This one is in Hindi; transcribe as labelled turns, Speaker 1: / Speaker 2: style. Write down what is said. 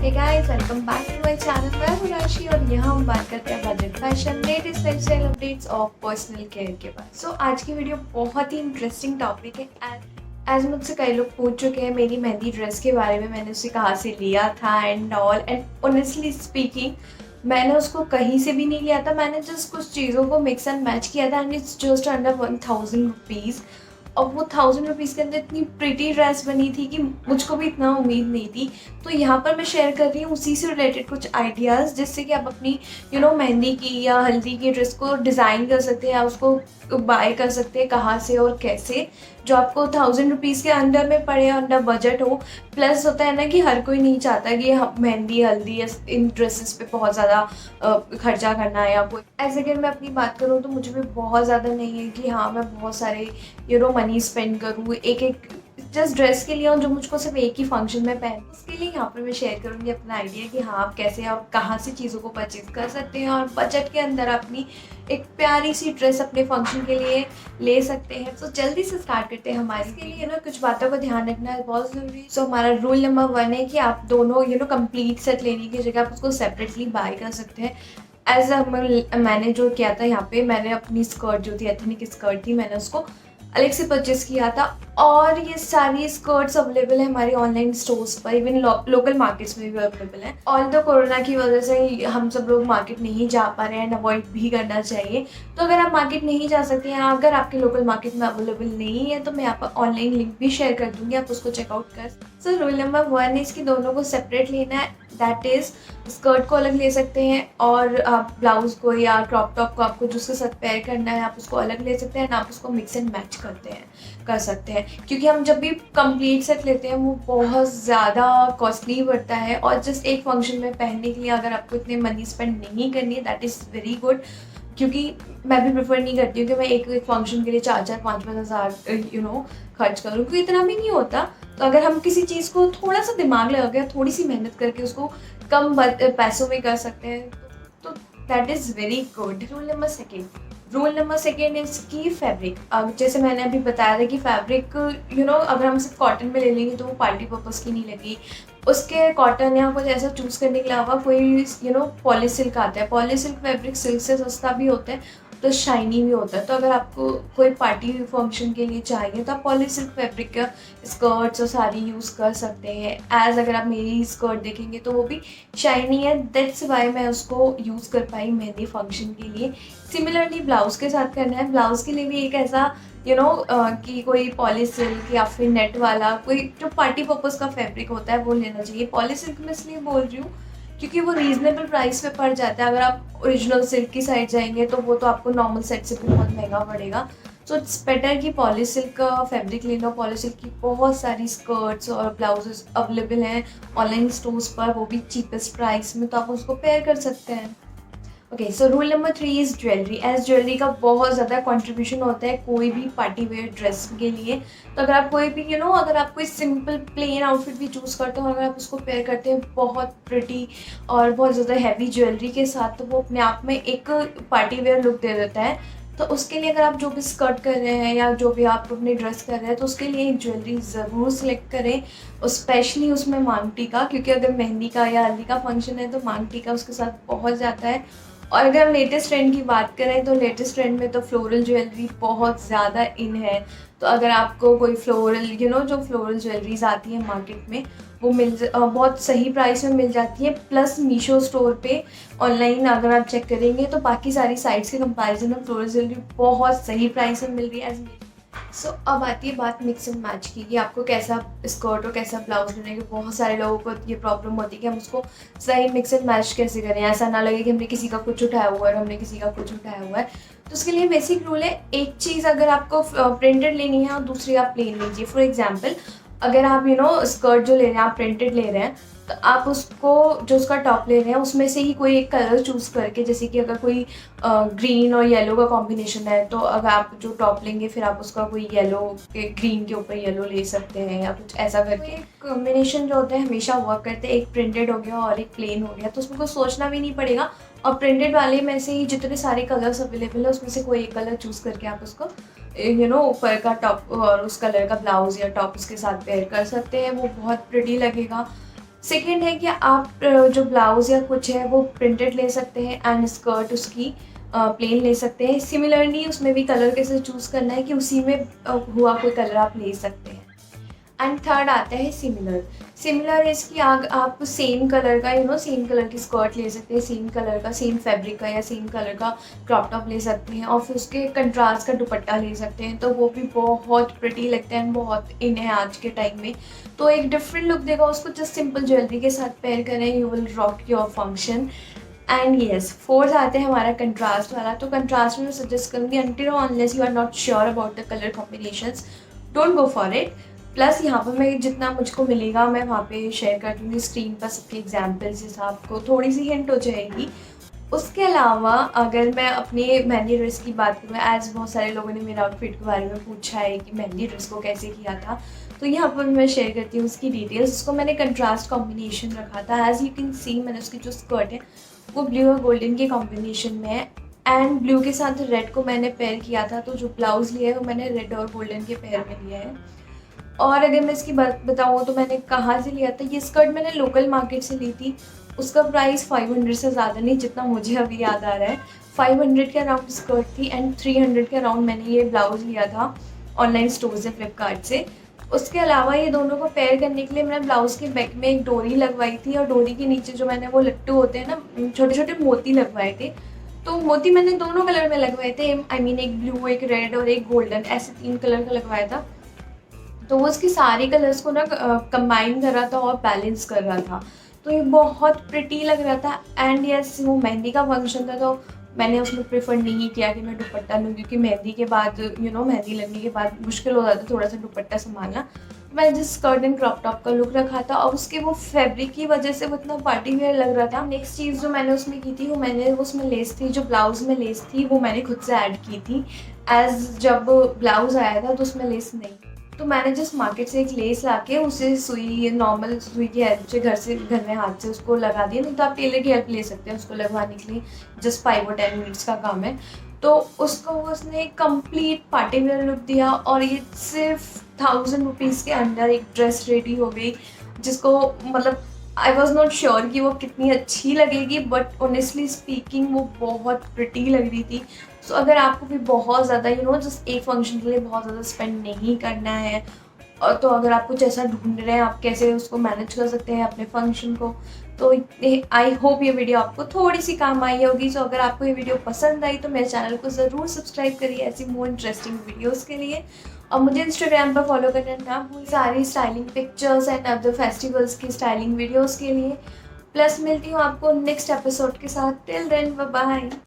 Speaker 1: Hey guys, welcome back to my channel. मैं हूं राशि और यहाँ हम बात करते हैं budget fashion, latest lifestyle updates और पर्सनल केयर के बारे में। आज की वीडियो बहुत ही इंटरेस्टिंग टॉपिक है। एज मुझसे कई लोग पूछ चुके हैं मेरी मेहंदी ड्रेस के बारे में, मैंने उसे कहाँ से लिया था and all. And honestly speaking, मैंने उसको कहीं से भी नहीं लिया था। मैंने जस्ट कुछ चीज़ों को मिक्स एंड मैच किया था and it's just under 1000 rupees. और वो 1000 रुपीज़ के अंदर इतनी प्रिटी ड्रेस बनी थी कि मुझको भी इतना उम्मीद नहीं थी। तो यहाँ पर मैं शेयर कर रही हूँ उसी से रिलेटेड कुछ आइडियाज़, जिससे कि आप अपनी मेहंदी की या हल्दी की ड्रेस को डिज़ाइन कर सकते हैं या उसको बाय कर सकते हैं कहाँ से और कैसे, जो आपको 1000 रुपीज़ के अंडर में पड़े, अंडर बजट हो। प्लस होता है ना कि हर कोई नहीं चाहता कि मेहंदी हल्दी इन ड्रेसेस पे बहुत ज़्यादा खर्चा करना है या कोई ऐसे। अगर मैं अपनी बात करूँ तो मुझे भी बहुत ज़्यादा नहीं है कि हाँ मैं बहुत सारे मनी स्पेंड करूँ एक एक जस्ट ड्रेस के लिए, और जो मुझको सिर्फ एक ही फंक्शन में पहन। इसके लिए यहाँ पर मैं शेयर करूँगी अपना आइडिया कि हाँ आप कैसे और कहाँ से चीज़ों को परचेज कर सकते हैं और बजट के अंदर अपनी एक प्यारी सी ड्रेस अपने फंक्शन के लिए ले सकते हैं। तो जल्दी से स्टार्ट करते हैं। हमारे इसके लिए कुछ बातों का ध्यान रखना है बहुत ज़रूरी है। हमारा रूल नंबर 1 है कि आप दोनों कंप्लीट सेट लेने की जगह आप उसको सेपरेटली बाय कर सकते हैं। एज मैंने जो किया था, यहाँ पे मैंने अपनी स्कर्ट जो थी, एथनिक स्कर्ट थी, मैंने उसको अलग से परचेज़ किया था। और ये सारी स्कर्ट्स अवेलेबल है हमारे ऑनलाइन स्टोर्स पर, इवन लोकल मार्केट्स में भी अवेलेबल है। ऑल द कोरोना की वजह से हम सब लोग मार्केट नहीं जा पा रहे हैं एंड अवॉइड भी करना चाहिए। तो अगर आप मार्केट नहीं जा सकते हैं, अगर आपके लोकल मार्केट में अवेलेबल नहीं है, तो मैं यहाँ पर ऑनलाइन लिंक भी शेयर कर दूँगी, आप उसको चेकआउट कर। सो रूल नंबर 1 है इसकी दोनों को सेपरेट लेना है। दैट इज़ स्कर्ट को अलग ले सकते हैं और आप ब्लाउज़ को या क्रॉप टॉप को आपको जिसके साथ पेयर करना है आप उसको अलग ले सकते हैं, आप उसको मिक्स एंड मैच कर सकते हैं। क्योंकि हम जब भी कंप्लीट सेट लेते हैं वो बहुत ज़्यादा कॉस्टली पड़ता है, और जस्ट एक फंक्शन में पहनने के लिए अगर आपको इतने मनी स्पेंड नहीं करनी है, दैट इज़ वेरी गुड। क्योंकि मैं भी प्रेफर नहीं करती हूँ कि मैं एक फंक्शन के लिए 4-4 5-5 हज़ार खर्च करूँ, क्योंकि इतना भी नहीं होता। तो अगर हम किसी चीज़ को थोड़ा सा दिमाग लगा के, थोड़ी सी मेहनत करके उसको कम पैसों में कर सकते हैं, तो that is very good. Rule number second is की फैब्रिक। अब जैसे मैंने अभी बताया था कि फैब्रिक अगर हम सिर्फ कॉटन में ले लेंगे तो वो पार्टी पर्पज़ की नहीं लगी। उसके कॉटन या कुछ ऐसा चूज़ करने के अलावा कोई पॉली सिल्क आता है। पॉली सिल्क फैब्रिक सिल्क से सस्ता भी होता है तो शाइनी भी होता है। तो अगर आपको कोई पार्टी फंक्शन के लिए चाहिए तो आप पॉली सिल्क फैब्रिक का स्कर्ट्स और साड़ी यूज़ कर सकते हैं। एज अगर आप मेरी स्कर्ट देखेंगे तो वो भी शाइनी है, दैट्स वाई मैं उसको यूज़ कर पाई मेहंदी फंक्शन के लिए। सिमिलरली ब्लाउज़ के साथ करना है। ब्लाउज़ के लिए भी एक ऐसा कि कोई पॉली सिल्क या फिर नेट वाला कोई जो पार्टी पर्पज़ का फैब्रिक होता है वो लेना चाहिए। पॉली सिल्क में इसलिए बोल रही हूँ क्योंकि वो रीज़नेबल प्राइस पे पड़ जाता है। अगर आप ओरिजिनल सिल्क की साइड जाएंगे तो वो तो आपको नॉर्मल सेट से बहुत महंगा पड़ेगा। सो इट्स बेटर कि पॉली सिल्क का फैब्रिक ले लो। पॉली सिल्क की बहुत सारी स्कर्ट्स और ब्लाउजेस अवेलेबल हैं ऑनलाइन स्टोर्स पर, वो भी चीपेस्ट प्राइस में, तो आप उसको पेयर कर सकते हैं। Okay, so rule number 3 is jewellery. As jewellery का बहुत ज़्यादा कंट्रीब्यूशन होता है कोई भी पार्टी वेयर ड्रेस के लिए। तो अगर आप कोई भी अगर आप कोई सिंपल प्लेन आउटफिट भी चूज़ करते हो, अगर आप उसको पेयर करते हैं बहुत प्रिटी और बहुत ज़्यादा हैवी ज्वेलरी के साथ, तो वो अपने आप में एक पार्टी वेयर लुक दे देता है। तो उसके लिए अगर आप जो भी स्कर्ट कर रहे हैं या जो भी आप अपनी ड्रेस कर रहे हैं, तो उसके लिए एक ज्वेलरी ज़रूर सिलेक्ट करें, और स्पेशली उसमें मांग टीका, क्योंकि अगर मेहंदी का या हल्दी का फंक्शन है तो मांग टीका उसके साथ बहुत जाता है। और अगर हम लेटेस्ट ट्रेंड की बात करें तो लेटेस्ट ट्रेंड में तो फ्लोरल ज्वेलरी बहुत ज़्यादा इन है। तो अगर आपको कोई फ्लोरल जो फ्लोरल ज्वेलरीज आती है मार्केट में, वो बहुत सही प्राइस में मिल जाती है। प्लस मीशो स्टोर पे ऑनलाइन अगर आप चेक करेंगे तो बाकी सारी साइट्स के कंपैरिजन में फ्लोरल ज्वेलरी बहुत सही प्राइस में मिल रही है। सो अब आती है बात मिक्स एंड मैच की, कि आपको कैसा स्कर्ट और कैसा ब्लाउज लेने की। बहुत सारे लोगों को ये प्रॉब्लम होती है कि हम उसको सही मिक्स एंड मैच कैसे करें, ऐसा ना लगे कि हमने किसी का कुछ उठाया हुआ है और हमने किसी का कुछ उठाया हुआ है। तो उसके लिए बेसिक रूल है, एक चीज़ अगर आपको प्रिंटेड लेनी है और दूसरी आप प्लेन लीजिए। फॉर एग्जाम्पल, अगर आप स्कर्ट जो ले रहे हैं आप प्रिंटेड ले रहे हैं, तो आप उसको जो उसका टॉप ले रहे हैं उसमें से ही कोई एक कलर चूज़ करके, जैसे कि अगर कोई ग्रीन और येलो का कॉम्बिनेशन है, तो अगर आप जो टॉप लेंगे फिर आप उसका कोई येलो के ग्रीन के ऊपर येलो ले सकते हैं, या कुछ ऐसा करके कॉम्बिनेशन जो होते हैं हमेशा वर्क करते हैं। एक प्रिंटेड हो गया और एक प्लेन हो गया, तो उसमें कुछ सोचना भी नहीं पड़ेगा। और प्रिंटेड वाले में से ही जितने सारे कलर्स अवेलेबल है उसमें से कोई एक कलर चूज़ करके आप उसको ऊपर का टॉप और उस कलर का ब्लाउज या टॉप उसके साथ पेयर कर सकते हैं, वो बहुत प्रिटी लगेगा। सेकेंड है कि आप जो ब्लाउज़ या कुछ है वो प्रिंटेड ले सकते हैं एंड स्कर्ट उसकी प्लेन ले सकते हैं। सिमिलरली उसमें भी कलर कैसे चूज़ करना है कि उसी में हुआ कोई कलर आप ले सकते हैं। एंड थर्ड आता है सिमिलर। सिमिलर इसकी आप सेम कलर का सेम कलर की स्कर्ट ले सकते हैं, सेम कलर का, सेम फैब्रिक का या सेम कलर का क्रॉप टॉप ले सकते हैं और फिर उसके कंट्रास्ट का दुपट्टा ले सकते हैं। तो वो भी बहुत प्रिटी लगता है एंड बहुत इन है आज के टाइम में। तो एक डिफरेंट लुक देगा उसको। जस्ट सिंपल ज्वेलरी के साथ पेयर करें, you will rock your function. And yes, fourth आते हैं हमारा कंट्रास्ट वाला। तो कंट्रास्ट में मैं सजेस्ट करूँगी अनटिल और unless you are not sure about the colour combinations, don't go for it. Plus यहाँ पर मैं जितना मुझको मिलेगा मैं वहाँ पे शेयर कर दूँगी स्क्रीन पर सबके एग्जाम्पल्स, जिससे आपको थोड़ी सी हिंट हो जाएगी। उसके अलावा अगर मैं अपने मेहंदी ड्रेस की बात करूँ, एज बहुत सारे लोगों ने मेरे आउटफिट के बारे में पूछा है कि मेहंदी ड्रेस को कैसे किया था, तो यहाँ पर मैं शेयर करती हूँ उसकी डिटेल्स। उसको मैंने कंट्रास्ट कॉम्बिनेशन रखा था। एज यू कैन सी मैंने उसकी जो स्कर्ट है वो ब्लू और गोल्डन के कॉम्बिनेशन में है एंड ब्लू के साथ रेड को मैंने पेयर किया था। तो जो ब्लाउज़ लिया है वो मैंने रेड और गोल्डन के पेयर में लिया है। और अगर मैं इसकी बात बताऊँ तो मैंने कहाँ से लिया था, ये स्कर्ट मैंने लोकल मार्केट से ली थी। उसका प्राइस 500 से ज़्यादा नहीं, जितना मुझे अभी याद आ रहा है 500 के अराउंड स्कर्ट थी एंड 300 के अराउंड मैंने ये ब्लाउज़ लिया था ऑनलाइन स्टोर से, फ्लिपकार्ट से। उसके अलावा ये दोनों को पेयर करने के लिए मैंने ब्लाउज़ के बैक में एक डोरी लगवाई थी और डोरी के नीचे जो मैंने वो लट्टू होते हैं ना, छोटे छोटे मोती लगवाए थे। तो मोती मैंने दोनों कलर में लगवाए थे, आई मीन एक ब्लू, एक रेड और एक गोल्डन, ऐसे 3 कलर का लगवाया था। तो वो उसकी सारी कलर्स को ना कंबाइन कर रहा था और बैलेंस कर रहा था। तो ये बहुत प्रिटी लग रहा था एंड यस, वो मेहंदी का फंक्शन था तो मैंने उसमें प्रेफर नहीं किया कि मैं दुपट्टा लूँ, क्योंकि मेहंदी के बाद मेहंदी लगने के बाद मुश्किल हो जाता है थोड़ा सा दुपट्टा संभालना। मैंने जिस स्कर्ट एंड क्रॉप टॉप का लुक रखा था और उसके वो फैब्रिक की वजह से वो इतना पार्टी वेयर लग रहा था। नेक्स्ट चीज़ जो मैंने उसमें की थी, वो मैंने उसमें लेस थी, जो ब्लाउज़ में लेस थी वो मैंने खुद से ऐड की थी। एज जब ब्लाउज़ आया था तो उसमें लेस नहीं, तो मैंने जस्ट मार्केट से एक लेस लाके उसे सुई, नॉर्मल सुई की हेल्प से घर में हाथ से उसको लगा दिया। नहीं तो आप टेलर की हेल्प ले सकते हैं उसको लगवाने के लिए, जस्ट 5 और 10 मिनट्स का काम है। तो उसको उसने कंप्लीट पार्टी वेयर लुक दिया और ये सिर्फ 1000 रुपीज़ के अंदर एक ड्रेस रेडी हो गई, जिसको मतलब आई वॉज नॉट श्योर कि वो कितनी अच्छी लगेगी, बट ऑनेस्टली स्पीकिंग वो बहुत प्रिटी लग रही थी। सो अगर आपको भी बहुत ज़्यादा जस्ट एक फंक्शन के लिए बहुत ज़्यादा स्पेंड नहीं करना है, और तो अगर आप कुछ ऐसा ढूंढ रहे हैं आप कैसे उसको मैनेज कर सकते हैं अपने फंक्शन को, तो आई होप ये वीडियो आपको थोड़ी सी काम आई होगी। सो अगर आपको ये वीडियो पसंद आई तो मेरे चैनल को ज़रूर सब्सक्राइब करिए ऐसी मोर इंटरेस्टिंग वीडियोस के लिए, और मुझे इंस्टाग्राम पर फॉलो करना ना भूलिए सारी styling pictures and other festivals की स्टाइलिंग वीडियोज़ के लिए। प्लस मिलती हूँ आपको नेक्स्ट एपिसोड के साथ। Till then bye bye.